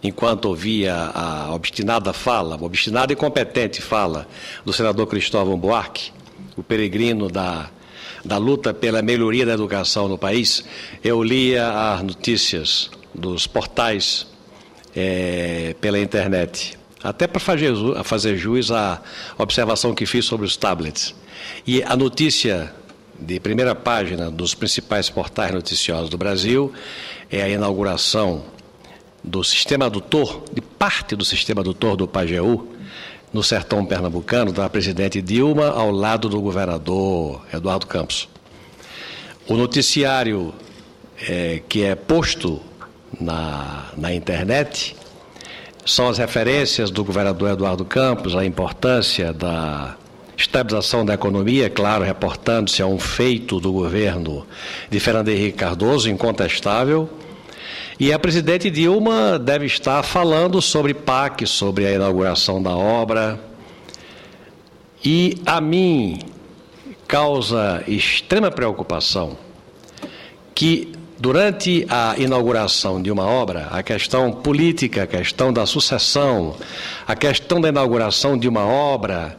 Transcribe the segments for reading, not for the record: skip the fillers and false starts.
enquanto ouvia a obstinada e competente fala do senador Cristóvão Buarque, o peregrino da luta pela melhoria da educação no país, eu lia as notícias dos portais pela internet, até para fazer jus à observação que fiz sobre os tablets. E a notícia de primeira página dos principais portais noticiosos do Brasil é a inauguração do sistema adutor, de parte do sistema adutor do Pajeú, no sertão pernambucano, da presidente Dilma, ao lado do governador Eduardo Campos. O noticiário que é posto na internet são as referências do governador Eduardo Campos, a importância da estabilização da economia, claro, reportando-se a um feito do governo de Fernando Henrique Cardoso, incontestável. E a presidente Dilma deve estar falando sobre PAC, sobre a inauguração da obra. E a mim causa extrema preocupação que, durante a inauguração de uma obra, a questão política, a questão da sucessão, a questão da inauguração de uma obra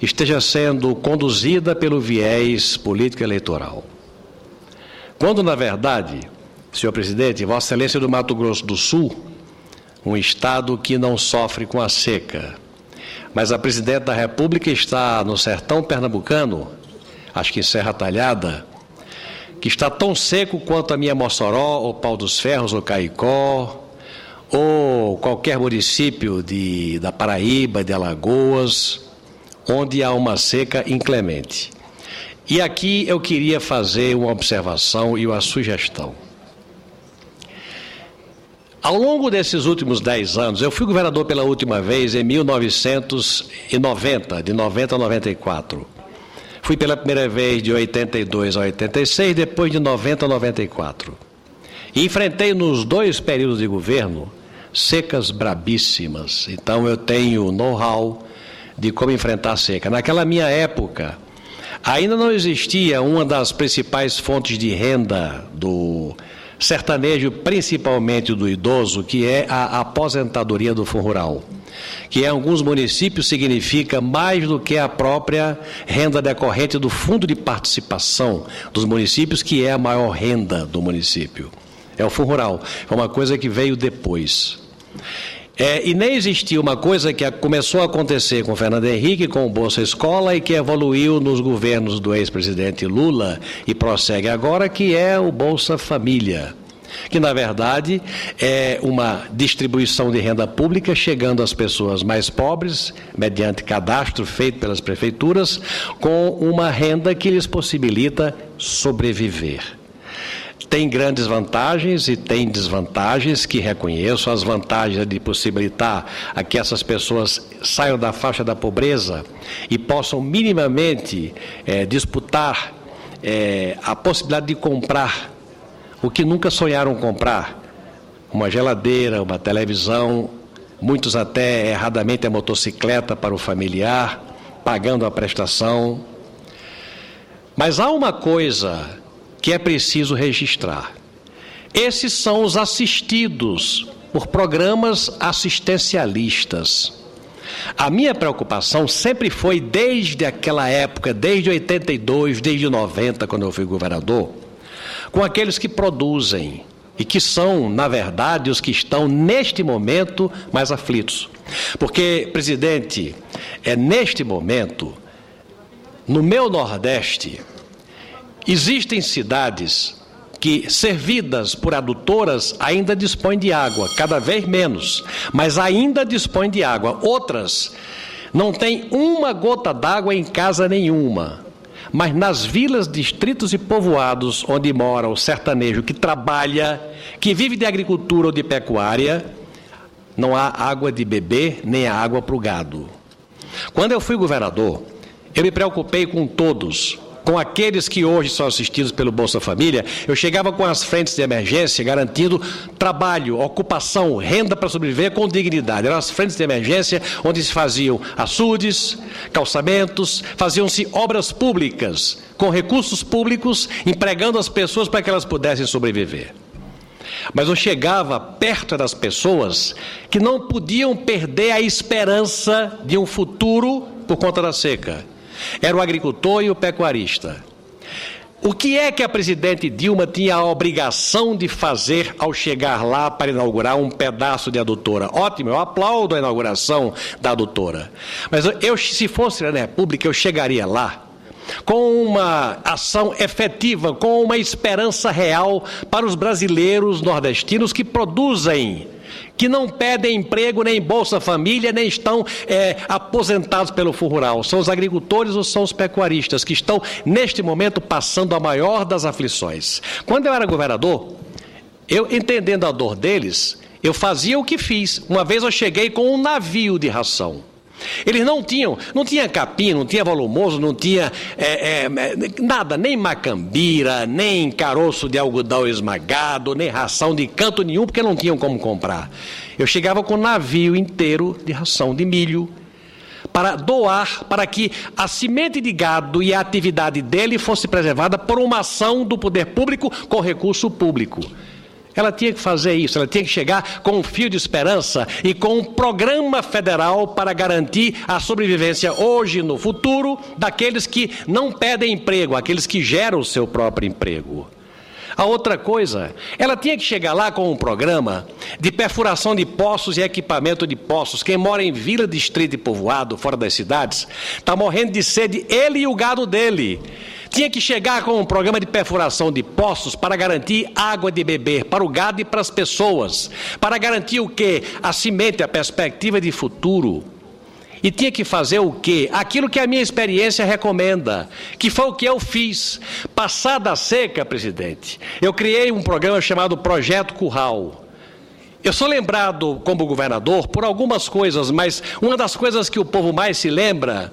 esteja sendo conduzida pelo viés político-eleitoral. Quando, na verdade, senhor presidente, Vossa Excelência do Mato Grosso do Sul, um estado que não sofre com a seca, mas a presidente da República está no sertão pernambucano, acho que em Serra Talhada, que está tão seco quanto a minha Mossoró, ou Pau dos Ferros, ou Caicó, ou qualquer município da Paraíba, de Alagoas, onde há uma seca inclemente. E aqui eu queria fazer uma observação e uma sugestão. Ao longo desses últimos 10 anos, eu fui governador pela última vez em 1990, de 90 a 94. Fui pela primeira vez de 82 a 86, depois de 90 a 94. E enfrentei nos 2 períodos de governo secas brabíssimas. Então eu tenho know-how de como enfrentar a seca. Naquela minha época, ainda não existia uma das principais fontes de renda do sertanejo, principalmente do idoso, que é a aposentadoria do Fundo Rural, que em alguns municípios significa mais do que a própria renda decorrente do Fundo de Participação dos municípios, que é a maior renda do município. É o Fundo Rural, é uma coisa que veio depois. E nem existia uma coisa que começou a acontecer com o Fernando Henrique, com o Bolsa Escola, e que evoluiu nos governos do ex-presidente Lula e prossegue agora, que é o Bolsa Família, que na verdade é uma distribuição de renda pública chegando às pessoas mais pobres, mediante cadastro feito pelas prefeituras, com uma renda que lhes possibilita sobreviver. Tem grandes vantagens e tem desvantagens que reconheço. As vantagens de possibilitar a que essas pessoas saiam da faixa da pobreza e possam minimamente disputar a possibilidade de comprar o que nunca sonharam comprar, uma geladeira, uma televisão, muitos até erradamente a motocicleta para o familiar, pagando a prestação. Mas há uma coisa que é preciso registrar. Esses são os assistidos por programas assistencialistas. A minha preocupação sempre foi, desde aquela época, desde 82, desde 90, quando eu fui governador, com aqueles que produzem e que são, na verdade, os que estão, neste momento, mais aflitos. Porque, presidente, neste momento, no meu Nordeste, existem cidades que, servidas por adutoras, ainda dispõem de água, cada vez menos, mas ainda dispõem de água. Outras não têm uma gota d'água em casa nenhuma. Mas nas vilas, distritos e povoados onde mora o sertanejo que trabalha, que vive de agricultura ou de pecuária, não há água de beber, nem há água para o gado. Quando eu fui governador, eu me preocupei com todos, com aqueles que hoje são assistidos pelo Bolsa Família. Eu chegava com as frentes de emergência, garantindo trabalho, ocupação, renda para sobreviver com dignidade. Eram as frentes de emergência onde se faziam açudes, calçamentos, faziam-se obras públicas, com recursos públicos, empregando as pessoas para que elas pudessem sobreviver. Mas eu chegava perto das pessoas que não podiam perder a esperança de um futuro por conta da seca. Era o agricultor e o pecuarista. O que é que a presidente Dilma tinha a obrigação de fazer ao chegar lá para inaugurar um pedaço de adutora? Ótimo, eu aplaudo a inauguração da adutora. Mas eu, se fosse na República, eu chegaria lá com uma ação efetiva, com uma esperança real para os brasileiros nordestinos que produzem, que não pedem emprego, nem Bolsa Família, nem estão aposentados pelo Fundo Rural. São os agricultores ou são os pecuaristas que estão, neste momento, passando a maior das aflições. Quando eu era governador, eu, entendendo a dor deles, eu fazia o que fiz. Uma vez eu cheguei com um navio de ração. Eles não tinha capim, não tinha volumoso, não tinha nada, nem macambira, nem caroço de algodão esmagado, nem ração de canto nenhum, porque não tinham como comprar. Eu chegava com um navio inteiro de ração de milho para doar, para que a semente de gado e a atividade dele fosse preservada por uma ação do poder público com recurso público. Ela tinha que fazer isso, ela tinha que chegar com um fio de esperança e com um programa federal para garantir a sobrevivência hoje e no futuro daqueles que não pedem emprego, aqueles que geram o seu próprio emprego. A outra coisa, ela tinha que chegar lá com um programa de perfuração de poços e equipamento de poços. Quem mora em vila, distrito e povoado, fora das cidades, está morrendo de sede, ele e o gado dele. Tinha que chegar com um programa de perfuração de poços para garantir água de beber para o gado e para as pessoas. Para garantir o quê? A semente, a perspectiva de futuro. E tinha que fazer o quê? Aquilo que a minha experiência recomenda, que foi o que eu fiz. Passada a seca, presidente, eu criei um programa chamado Projeto Curral. Eu sou lembrado como governador por algumas coisas, mas uma das coisas que o povo mais se lembra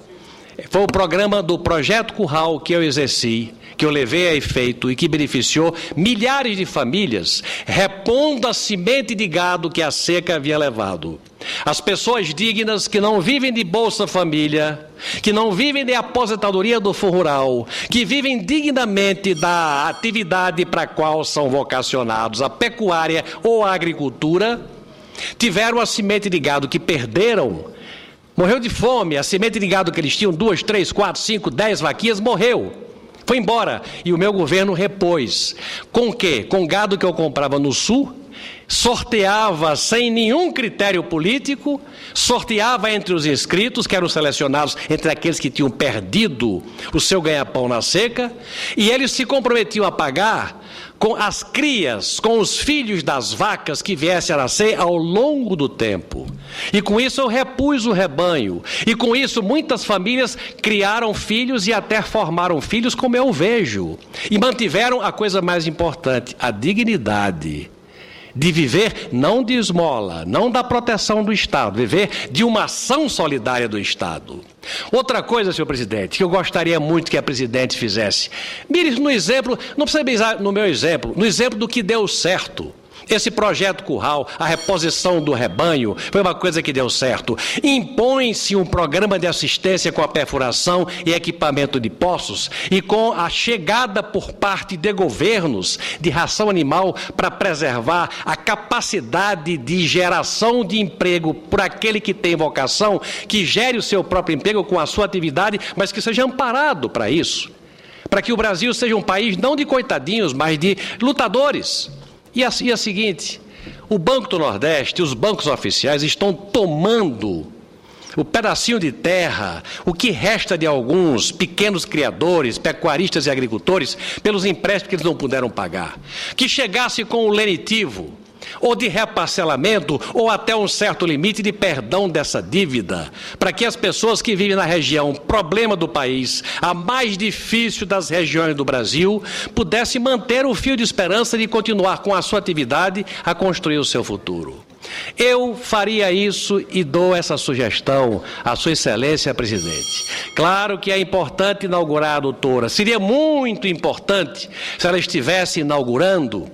foi o programa do Projeto Curral que eu exerci, que eu levei a efeito e que beneficiou milhares de famílias, repondo a semente de gado que a seca havia levado. As pessoas dignas que não vivem de Bolsa Família, que não vivem de aposentadoria do Fundo Rural, que vivem dignamente da atividade para a qual são vocacionados, a pecuária ou a agricultura, tiveram a semente de gado que perderam. Morreu de fome, a semente de gado que eles tinham, 2, 3, 4, 5, 10 vaquinhas, morreu. Foi embora. E o meu governo repôs. Com o quê? Com gado que eu comprava no sul, sorteava sem nenhum critério político, sorteava entre os inscritos, que eram selecionados entre aqueles que tinham perdido o seu ganha-pão na seca, e eles se comprometiam a pagar com as crias, com os filhos das vacas que viessem a nascer ao longo do tempo. E com isso eu repus o rebanho. E com isso muitas famílias criaram filhos e até formaram filhos, como eu vejo. E mantiveram a coisa mais importante, a dignidade de viver não de esmola, não da proteção do Estado, viver de uma ação solidária do Estado. Outra coisa, senhor presidente, que eu gostaria muito que a presidente fizesse. Mire no exemplo, não precisa pensar no meu exemplo, no exemplo do que deu certo. Esse projeto Curral, a reposição do rebanho, foi uma coisa que deu certo. Impõe-se um programa de assistência com a perfuração e equipamento de poços e com a chegada por parte de governos de ração animal para preservar a capacidade de geração de emprego por aquele que tem vocação, que gere o seu próprio emprego com a sua atividade, mas que seja amparado para isso. Para que o Brasil seja um país não de coitadinhos, mas de lutadores. E a seguinte, o Banco do Nordeste, os bancos oficiais estão tomando o pedacinho de terra, o que resta de alguns pequenos criadores, pecuaristas e agricultores, pelos empréstimos que eles não puderam pagar. Que chegasse com o lenitivo, ou de reparcelamento, ou até um certo limite de perdão dessa dívida, para que as pessoas que vivem na região, problema do país, a mais difícil das regiões do Brasil, pudessem manter o fio de esperança de continuar com a sua atividade a construir o seu futuro. Eu faria isso e dou essa sugestão à Sua Excelência, presidente. Claro que é importante inaugurar a adutora. Seria muito importante se ela estivesse inaugurando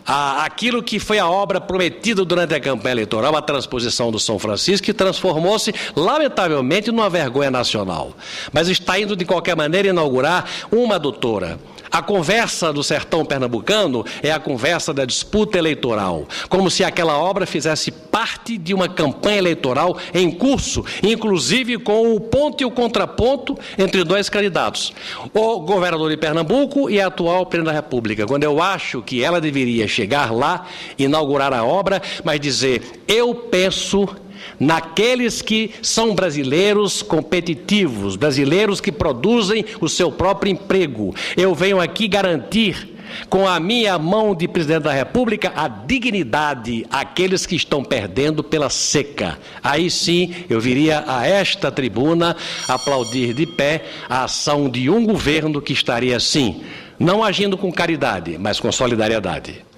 aquilo que foi a obra prometida durante a campanha eleitoral, a transposição do São Francisco, que transformou-se, lamentavelmente, numa vergonha nacional. Mas está indo, de qualquer maneira, inaugurar uma adutora. A conversa do sertão pernambucano é a conversa da disputa eleitoral, como se aquela obra fizesse parte de uma campanha eleitoral em curso, inclusive com o ponto e o contraponto entre dois candidatos, o governador de Pernambuco e a atual presidente da República, quando eu acho que ela deveria chegar lá, inaugurar a obra, mas dizer, eu penso naqueles que são brasileiros competitivos, brasileiros que produzem o seu próprio emprego. Eu venho aqui garantir, com a minha mão de presidente da República, a dignidade àqueles que estão perdendo pela seca. Aí sim eu viria a esta tribuna aplaudir de pé a ação de um governo que estaria, sim, não agindo com caridade, mas com solidariedade.